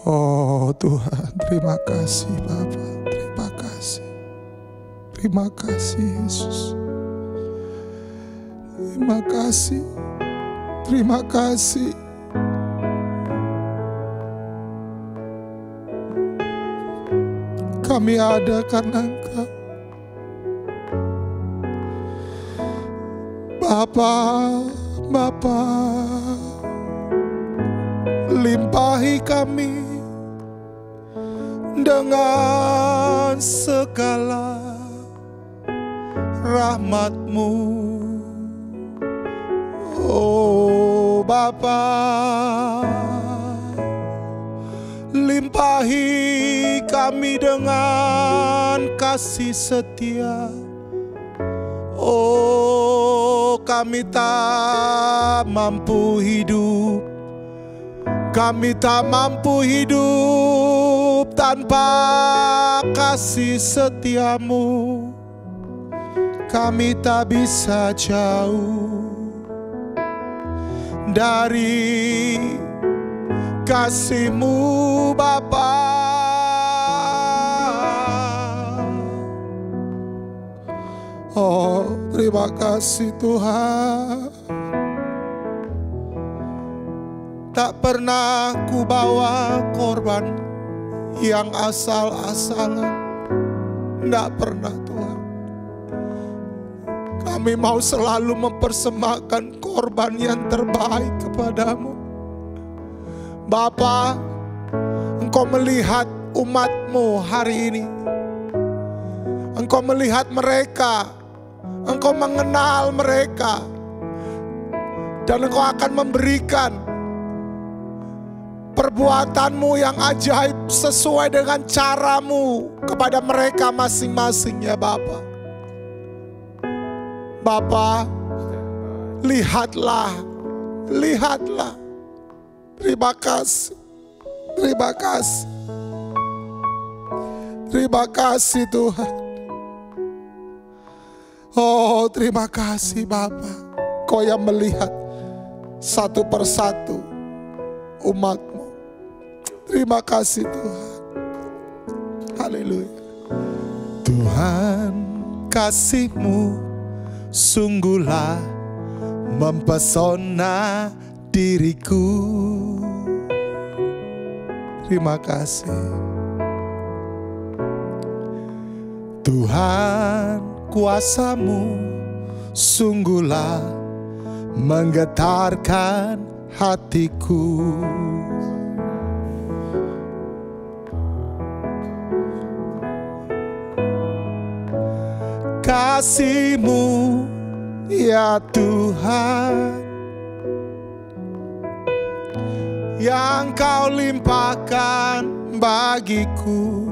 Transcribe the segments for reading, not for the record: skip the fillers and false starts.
Oh Tuhan, terima kasih Bapa, terima kasih. Terima kasih Yesus. Terima kasih. Terima kasih. Kami ada karena Engkau. Bapa, Bapa, limpahi kami dengan segala rahmat-Mu. Oh Bapa, limpahi kami dengan kasih setia. Oh, kami tak mampu hidup. Kami tak mampu hidup tanpa kasih setia-Mu. Kami tak bisa jauh dari kasih-Mu Bapa. Oh, terima kasih Tuhan. Tak pernah ku bawa korban yang asal-asalan. Tak pernah Tuhan. Kami mau selalu mempersembahkan korban yang terbaik kepadamu. Bapa, Engkau melihat umat-Mu hari ini. Engkau melihat mereka. Engkau mengenal mereka. Dan Engkau akan memberikan perbuatan-Mu yang ajaib sesuai dengan cara-Mu kepada mereka masing-masing ya Bapa. Bapa, lihatlah, lihatlah. Terima kasih, terima kasih. Terima kasih Tuhan. Oh terima kasih Bapa. Kau yang melihat satu persatu umat-Mu. Terima kasih Tuhan. Haleluya. Tuhan, kasih-Mu sungguhlah mempesona diriku. Terima kasih Tuhan, kuasa-Mu sungguhlah menggetarkan hatiku. Kasih-Mu ya Tuhan, yang Kau limpahkan bagiku,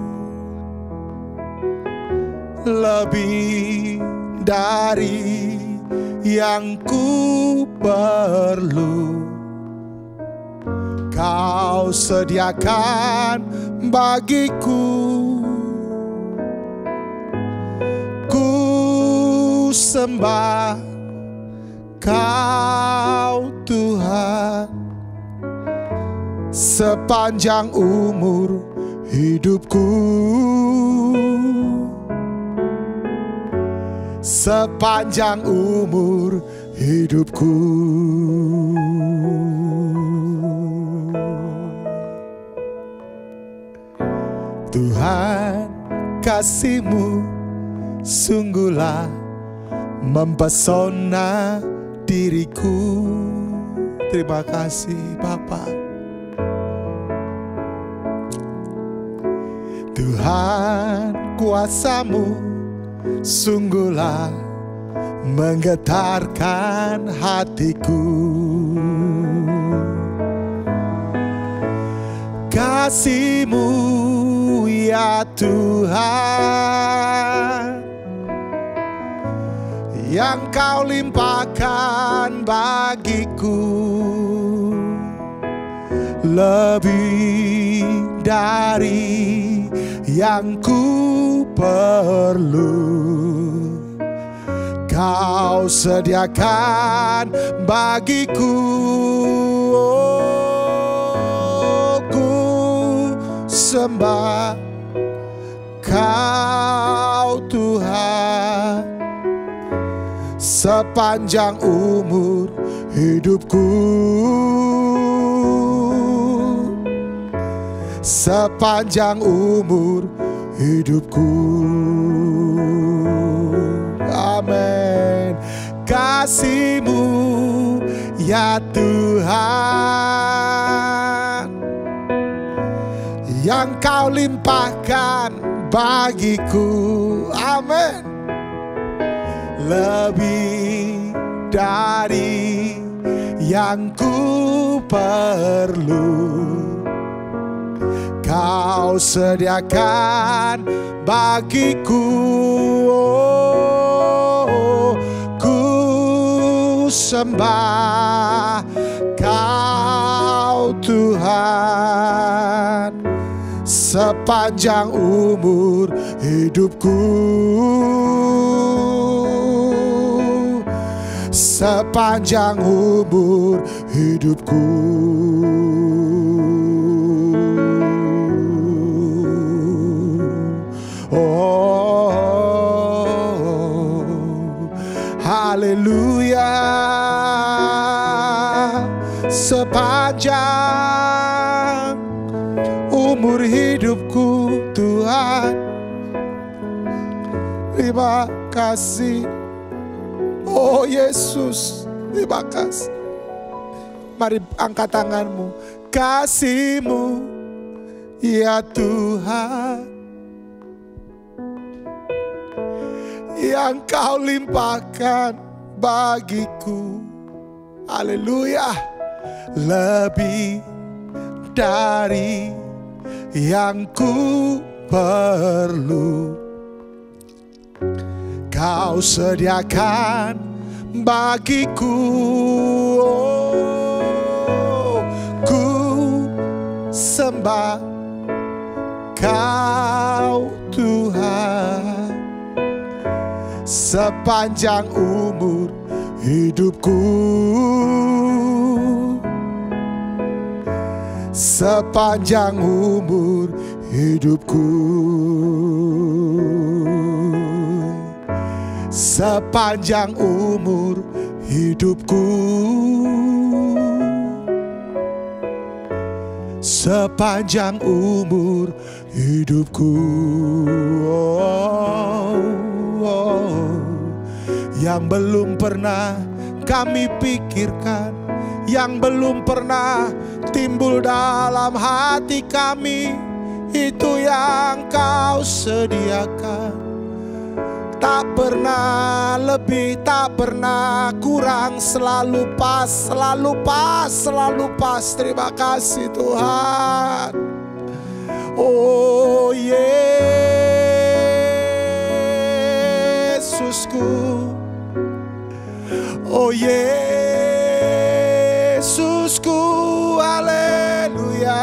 lebih dari yang ku perlu. Kau sediakan bagiku. Ku sembah Kau Tuhan sepanjang umur hidupku. Sepanjang umur hidupku. Tuhan, kasih-Mu sungguhlah mempesona diriku. Terima kasih Bapa. Tuhan, kuasa-Mu sungguhlah menggetarkan hatiku. Kasih-Mu ya Tuhan, yang Kau limpahkan bagiku, lebih dari yang ku perlu. Kau sediakan bagiku. Oh, ku sembah Kau Tuhan sepanjang umur hidupku, sepanjang umur hidupku. Amin. Kasih-Mu ya Tuhan yang Kau limpahkan bagiku. Amin. Lebih dari yang ku perlu Kau sediakan bagiku. Oh, ku sembah Kau Tuhan sepanjang umur hidupku, sepanjang umur hidupku. Oh, haleluya. Sepanjang umur hidupku Tuhan, terima kasih. Oh Yesus, terima kasih. Mari angkat tanganmu. Kasih-Mu ya Tuhan yang Kau limpahkan bagiku. Haleluya. Lebih dari yang ku perlu Kau sediakan bagiku. Oh, ku sembah Kau Tuhan sepanjang umur hidupku, sepanjang umur hidupku, sepanjang umur hidupku, sepanjang umur hidupku. Oh, oh. Yang belum pernah kami pikirkan, yang belum pernah timbul dalam hati kami, itu yang Kau sediakan. Tak pernah lebih, tak pernah kurang, selalu pas, selalu pas, selalu pas. Terima kasih Tuhan. Oh Yesusku, oh Yesusku, haleluya.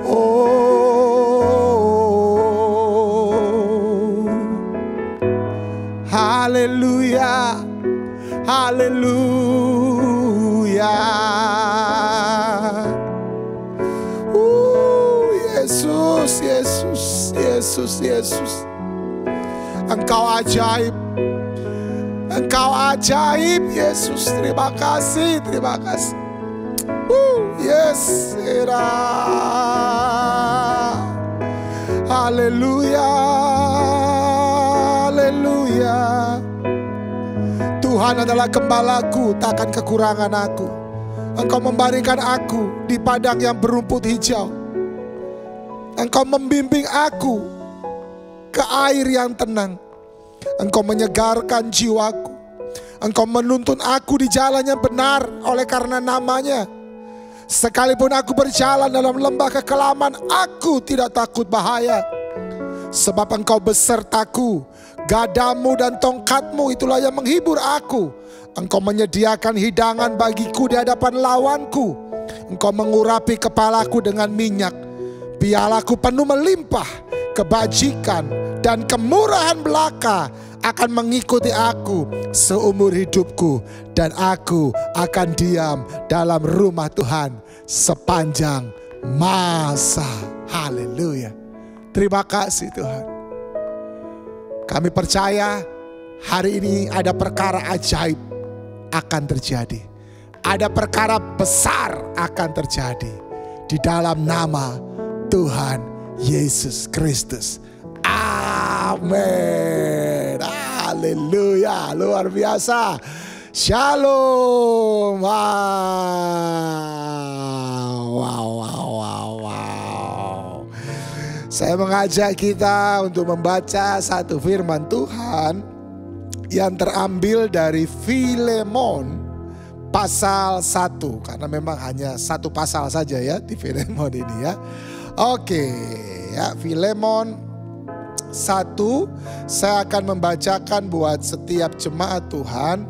Oh, haleluya, haleluya. Yesus, Yesus, Yesus, Yesus. Engkau ajaib. Engkau ajaib Yesus. Terima kasih, terima kasih. Yes. Haleluya. Haleluya. Tuhan adalah gembalaku, takkan kekurangan aku. Engkau membaringkan aku di padang yang berumput hijau. Engkau membimbing aku ke air yang tenang. Engkau menyegarkan jiwaku. Engkau menuntun aku di jalan yang benar oleh karena namanya. Sekalipun aku berjalan dalam lembah kekelaman, aku tidak takut bahaya. Sebab Engkau besertaku, gadamu dan tongkatmu itulah yang menghibur aku. Engkau menyediakan hidangan bagiku di hadapan lawanku. Engkau mengurapi kepalaku dengan minyak. Pialaku penuh melimpah, kebajikan dan kemurahan belaka akan mengikuti aku seumur hidupku, dan aku akan diam dalam rumah Tuhan sepanjang masa. Haleluya. Terima kasih Tuhan. Kami percaya hari ini ada perkara ajaib akan terjadi. Ada perkara besar akan terjadi di dalam nama Tuhan Yesus Kristus. Amin. Haleluya. Luar biasa. Shalom. Wow. Saya mengajak kita untuk membaca satu firman Tuhan yang terambil dari Filemon pasal 1. Karena memang hanya satu pasal saja ya di Filemon ini ya. Oke ya, Filemon 1, saya akan membacakan buat setiap jemaat Tuhan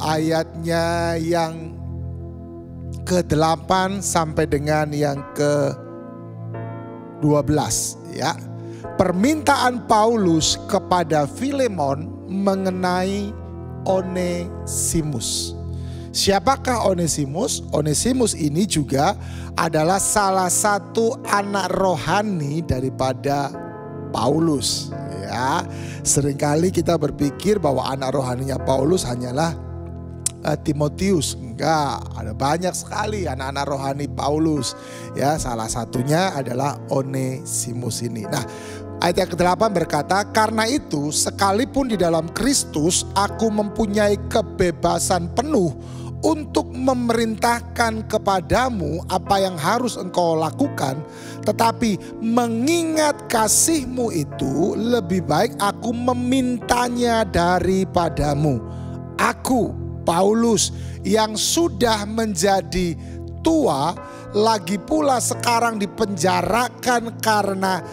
ayatnya yang ke-8 sampai dengan yang ke-12 ya. Permintaan Paulus kepada Filemon mengenai Onesimus. Siapakah Onesimus? Onesimus ini juga adalah salah satu anak rohani daripada Paulus ya. Seringkali kita berpikir bahwa anak rohaninya Paulus hanyalah Timotius. Enggak, ada banyak sekali anak-anak rohani Paulus ya. Salah satunya adalah Onesimus ini. Nah, ayat yang ke-8 berkata, karena itu sekalipun di dalam Kristus aku mempunyai kebebasan penuh untuk memerintahkan kepadamu apa yang harus engkau lakukan, tetapi mengingat kasihmu itu lebih baik aku memintanya daripadamu. Aku, Paulus, yang sudah menjadi tua, lagi pula sekarang dipenjarakan karena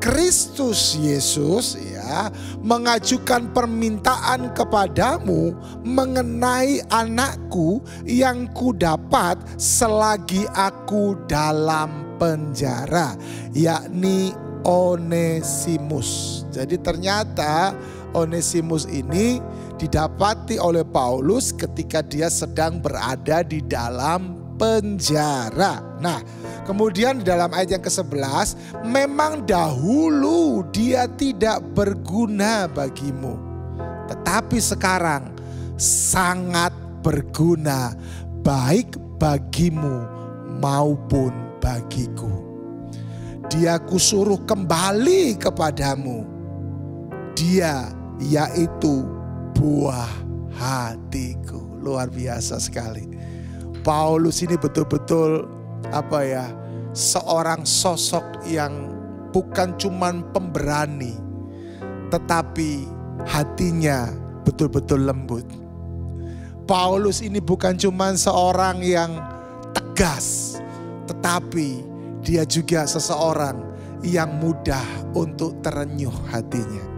Kristus Yesus ya, mengajukan permintaan kepadamu mengenai anakku yang kudapat selagi aku dalam penjara, yakni Onesimus. Jadi ternyata Onesimus ini didapati oleh Paulus ketika dia sedang berada di dalam penjara. Nah, kemudian di dalam ayat yang ke-11, memang dahulu dia tidak berguna bagimu, tetapi sekarang sangat berguna, baik bagimu maupun bagiku. Dia kusuruh kembali kepadamu. Dia yaitu buah hatiku. Luar biasa sekali. Paulus ini betul-betul seorang sosok yang bukan cuman pemberani, tetapi hatinya betul-betul lembut. Paulus ini bukan cuman seorang yang tegas, tetapi dia juga seseorang yang mudah untuk terenyuh hatinya.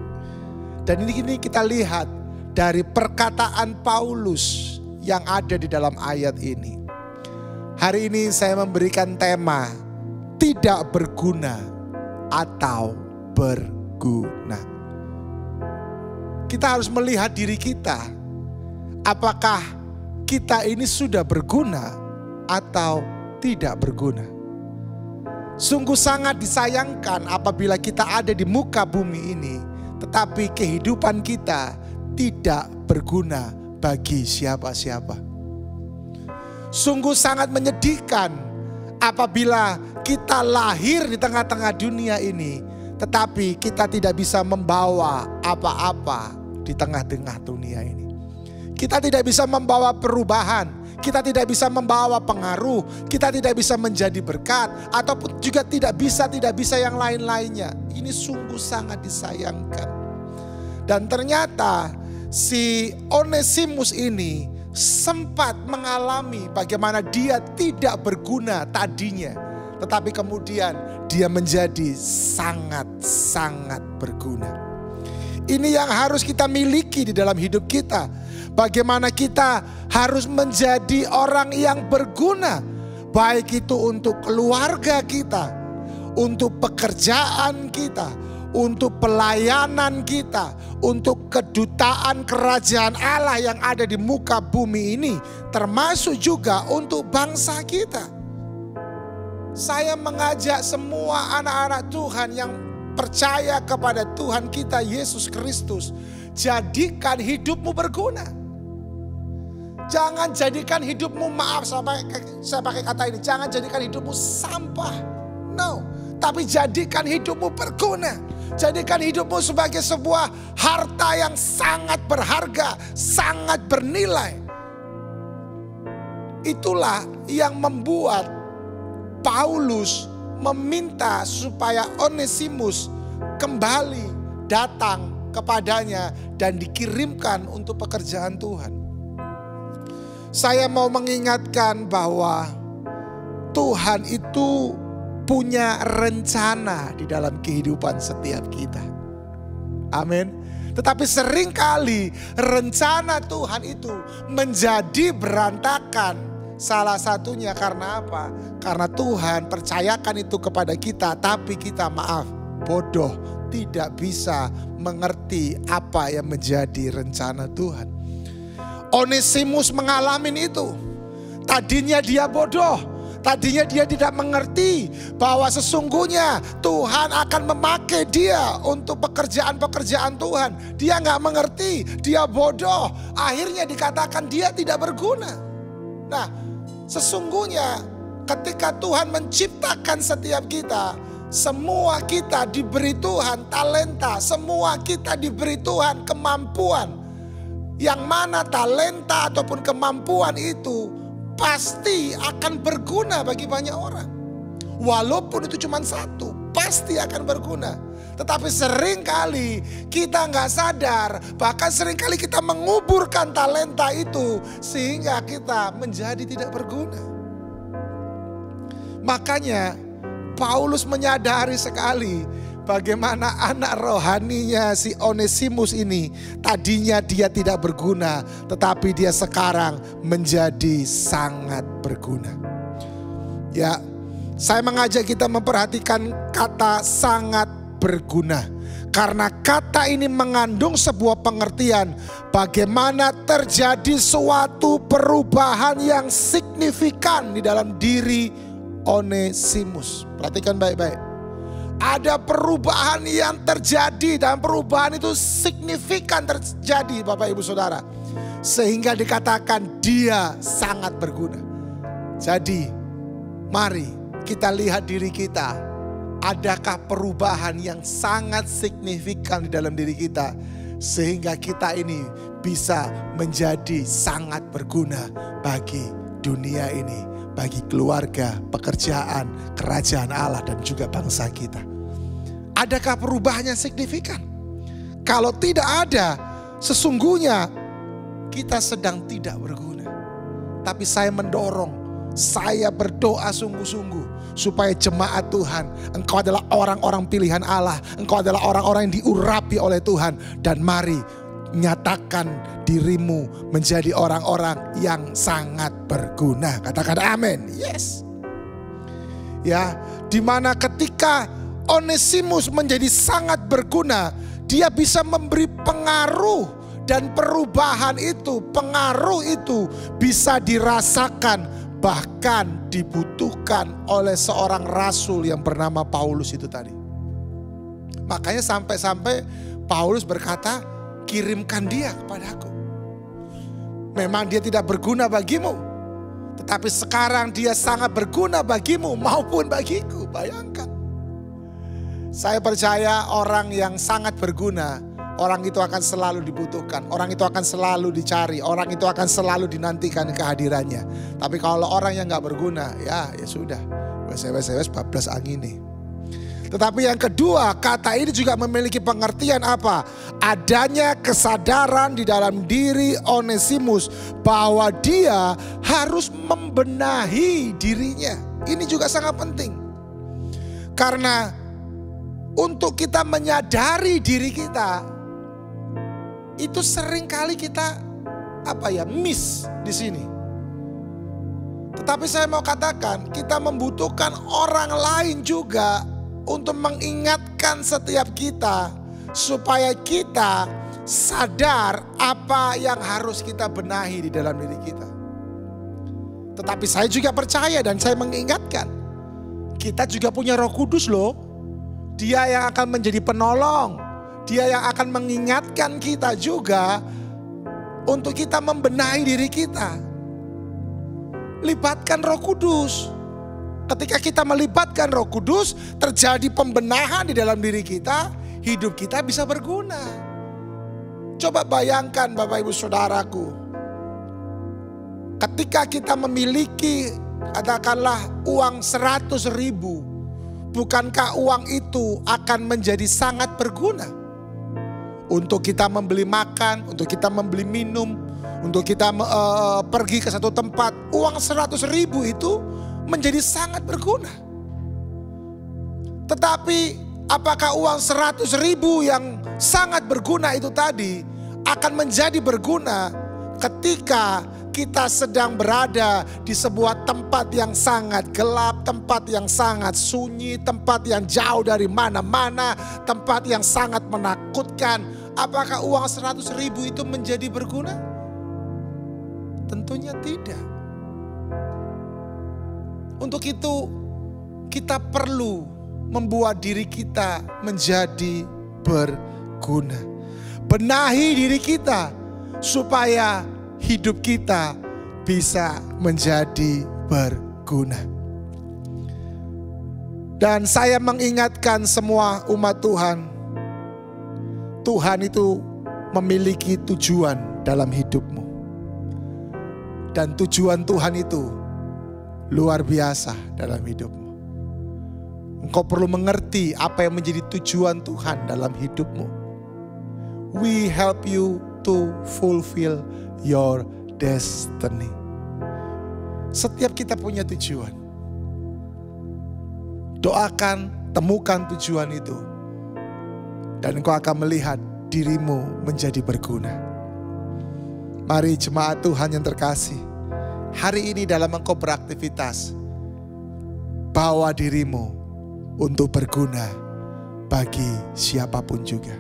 Dan ini kita lihat dari perkataan Paulus yang ada di dalam ayat ini. Hari ini saya memberikan tema tidak berguna atau berguna. Kita harus melihat diri kita. Apakah kita ini sudah berguna atau tidak berguna? Sungguh sangat disayangkan apabila kita ada di muka bumi ini, tetapi kehidupan kita tidak berguna bagi siapa-siapa. Sungguh sangat menyedihkan apabila kita lahir di tengah-tengah dunia ini, tetapi kita tidak bisa membawa apa-apa di tengah-tengah dunia ini. Kita tidak bisa membawa perubahan, kita tidak bisa membawa pengaruh, kita tidak bisa menjadi berkat, ataupun juga tidak bisa yang lain-lainnya. Ini sungguh sangat disayangkan. Dan ternyata si Onesimus ini sempat mengalami bagaimana dia tidak berguna tadinya, tetapi kemudian dia menjadi sangat-sangat berguna. Ini yang harus kita miliki di dalam hidup kita. Bagaimana kita harus menjadi orang yang berguna, baik itu untuk keluarga kita, untuk pekerjaan kita, untuk pelayanan kita, untuk kedutaan kerajaan Allah yang ada di muka bumi ini, termasuk juga untuk bangsa kita. Saya mengajak semua anak-anak Tuhan yang percaya kepada Tuhan kita Yesus Kristus, jadikan hidupmu berguna. Jangan jadikan hidupmu, maaf saya pakai kata ini, jangan jadikan hidupmu sampah. No, tapi jadikan hidupmu berguna. Jadikan hidupmu sebagai sebuah harta yang sangat berharga, sangat bernilai. Itulah yang membuat Paulus meminta supaya Onesimus kembali datang kepadanya dan dikirimkan untuk pekerjaan Tuhan. Saya mau mengingatkan bahwa Tuhan itu punya rencana di dalam kehidupan setiap kita. Amin. Tetapi seringkali rencana Tuhan itu menjadi berantakan. Salah satunya karena apa? Karena Tuhan percayakan itu kepada kita, tapi kita maaf, bodoh, tidak bisa mengerti apa yang menjadi rencana Tuhan. Onesimus mengalami itu. Tadinya dia bodoh, tadinya dia tidak mengerti bahwa sesungguhnya Tuhan akan memakai dia untuk pekerjaan-pekerjaan Tuhan. Dia nggak mengerti, dia bodoh. Akhirnya dikatakan dia tidak berguna. Nah, sesungguhnya ketika Tuhan menciptakan setiap kita, semua kita diberi Tuhan talenta, semua kita diberi Tuhan kemampuan. Yang mana talenta ataupun kemampuan itu pasti akan berguna bagi banyak orang. Walaupun itu cuma satu, pasti akan berguna. Tetapi seringkali kita nggak sadar, bahkan seringkali kita menguburkan talenta itu sehingga kita menjadi tidak berguna. Makanya Paulus menyadari sekali bagaimana anak rohaninya si Onesimus ini, tadinya dia tidak berguna, tetapi dia sekarang menjadi sangat berguna. Ya, saya mengajak kita memperhatikan kata sangat berguna. Karena kata ini mengandung sebuah pengertian bagaimana terjadi suatu perubahan yang signifikan di dalam diri Onesimus. Perhatikan baik-baik. Ada perubahan yang terjadi dan perubahan itu signifikan terjadi Bapak Ibu Saudara. Sehingga dikatakan dia sangat berguna. Jadi mari kita lihat diri kita. Adakah perubahan yang sangat signifikan di dalam diri kita. Sehingga kita ini bisa menjadi sangat berguna bagi dunia ini, bagi keluarga, pekerjaan, kerajaan Allah dan juga bangsa kita. Adakah perubahan yang signifikan? Kalau tidak ada, sesungguhnya kita sedang tidak berguna. Tapi saya mendorong, saya berdoa sungguh-sungguh supaya jemaat Tuhan, engkau adalah orang-orang pilihan Allah, engkau adalah orang-orang yang diurapi oleh Tuhan, dan mari nyatakan dirimu menjadi orang-orang yang sangat berguna. Katakan amin. Yes. Ya, dimana ketika Onesimus menjadi sangat berguna, dia bisa memberi pengaruh, dan perubahan itu, pengaruh itu bisa dirasakan, bahkan dibutuhkan oleh seorang rasul yang bernama Paulus itu tadi. Makanya sampai-sampai Paulus berkata, kirimkan dia kepadaku. Memang dia tidak berguna bagimu, tetapi sekarang dia sangat berguna bagimu maupun bagiku. Bayangkan. Saya percaya orang yang sangat berguna, orang itu akan selalu dibutuhkan. Orang itu akan selalu dicari. Orang itu akan selalu dinantikan kehadirannya. Tapi kalau orang yang gak berguna, ya sudah. Wes bablas angin nih. Tetapi yang kedua, kata ini juga memiliki pengertian apa? Adanya kesadaran di dalam diri Onesimus bahwa dia harus membenahi dirinya. Ini juga sangat penting. Karena untuk kita menyadari diri kita, itu seringkali kita miss di sini. Tetapi saya mau katakan, kita membutuhkan orang lain juga untuk mengingatkan setiap kita supaya kita sadar apa yang harus kita benahi di dalam diri kita. Tetapi saya juga percaya dan saya mengingatkan, kita juga punya Roh Kudus loh. Dia yang akan menjadi penolong. Dia yang akan mengingatkan kita juga untuk kita membenahi diri kita. Libatkan Roh Kudus. Ketika kita melibatkan Roh Kudus, terjadi pembenahan di dalam diri kita, hidup kita bisa berguna. Coba bayangkan Bapak Ibu Saudaraku, ketika kita memiliki katakanlah uang 100.000, bukankah uang itu akan menjadi sangat berguna? Untuk kita membeli makan, untuk kita membeli minum, untuk kita pergi ke satu tempat, uang 100.000 itu menjadi sangat berguna. Tetapi apakah uang 100.000 yang sangat berguna itu tadi akan menjadi berguna ketika kita sedang berada di sebuah tempat yang sangat gelap, tempat yang sangat sunyi, tempat yang jauh dari mana-mana, tempat yang sangat menakutkan? Apakah uang 100.000 itu menjadi berguna? Tentunya tidak. Untuk itu kita perlu membuat diri kita menjadi berguna. Benahi diri kita supaya hidup kita bisa menjadi berguna. Dan saya mengingatkan semua umat Tuhan, Tuhan itu memiliki tujuan dalam hidupmu. Dan tujuan Tuhan itu luar biasa dalam hidupmu. Engkau perlu mengerti apa yang menjadi tujuan Tuhan dalam hidupmu. We help you to fulfill your destiny. Setiap kita punya tujuan. Doakan, temukan tujuan itu. Dan engkau akan melihat dirimu menjadi berguna. Mari jemaat Tuhan yang terkasih, hari ini dalam engkau beraktivitas, bawa dirimu untuk berguna bagi siapapun juga.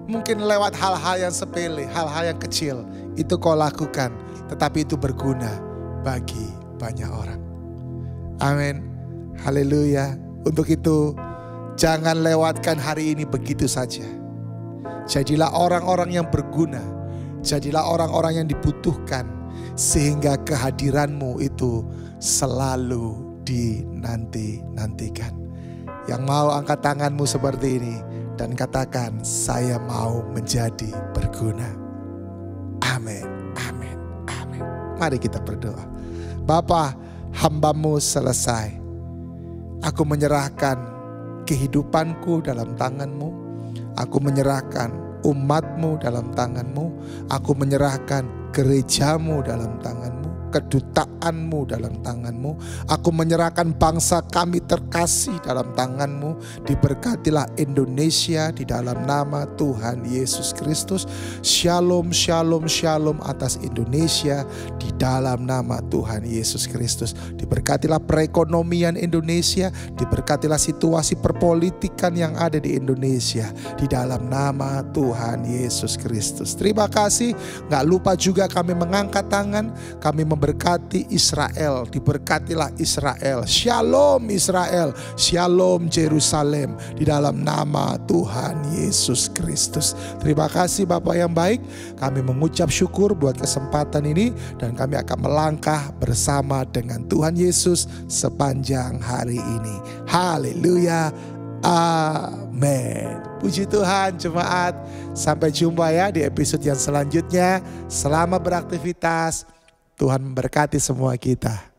Mungkin lewat hal-hal yang sepele, hal-hal yang kecil, itu kau lakukan, tetapi itu berguna bagi banyak orang. Amin. Haleluya. Untuk itu, jangan lewatkan hari ini begitu saja. Jadilah orang-orang yang berguna. Jadilah orang-orang yang dibutuhkan. Sehingga kehadiranmu itu selalu dinanti-nantikan. Yang mau angkat tanganmu seperti ini dan katakan, saya mau menjadi berguna. Amin, amin, amin. Mari kita berdoa. Bapa, hamba-Mu selesai. Aku menyerahkan kehidupanku dalam tangan-Mu. Aku menyerahkan umat-Mu dalam tangan-Mu. Aku menyerahkan gereja-Mu dalam tangan-Mu. Kedutaanmu dalam tangan-Mu. Aku menyerahkan bangsa kami terkasih dalam tangan-Mu. Diberkatilah Indonesia di dalam nama Tuhan Yesus Kristus. Shalom, shalom, shalom atas Indonesia di dalam nama Tuhan Yesus Kristus. Diberkatilah perekonomian Indonesia. Diberkatilah situasi perpolitikan yang ada di Indonesia di dalam nama Tuhan Yesus Kristus. Terima kasih. Gak lupa juga kami mengangkat tangan. Kami memberkati Israel, diberkatilah Israel. Shalom Israel, shalom Yerusalem di dalam nama Tuhan Yesus Kristus. Terima kasih Bapak yang baik. Kami mengucap syukur buat kesempatan ini dan kami akan melangkah bersama dengan Tuhan Yesus sepanjang hari ini. Haleluya. Amin. Puji Tuhan jemaat. Sampai jumpa ya di episode yang selanjutnya. Selamat beraktivitas. Tuhan memberkati semua kita.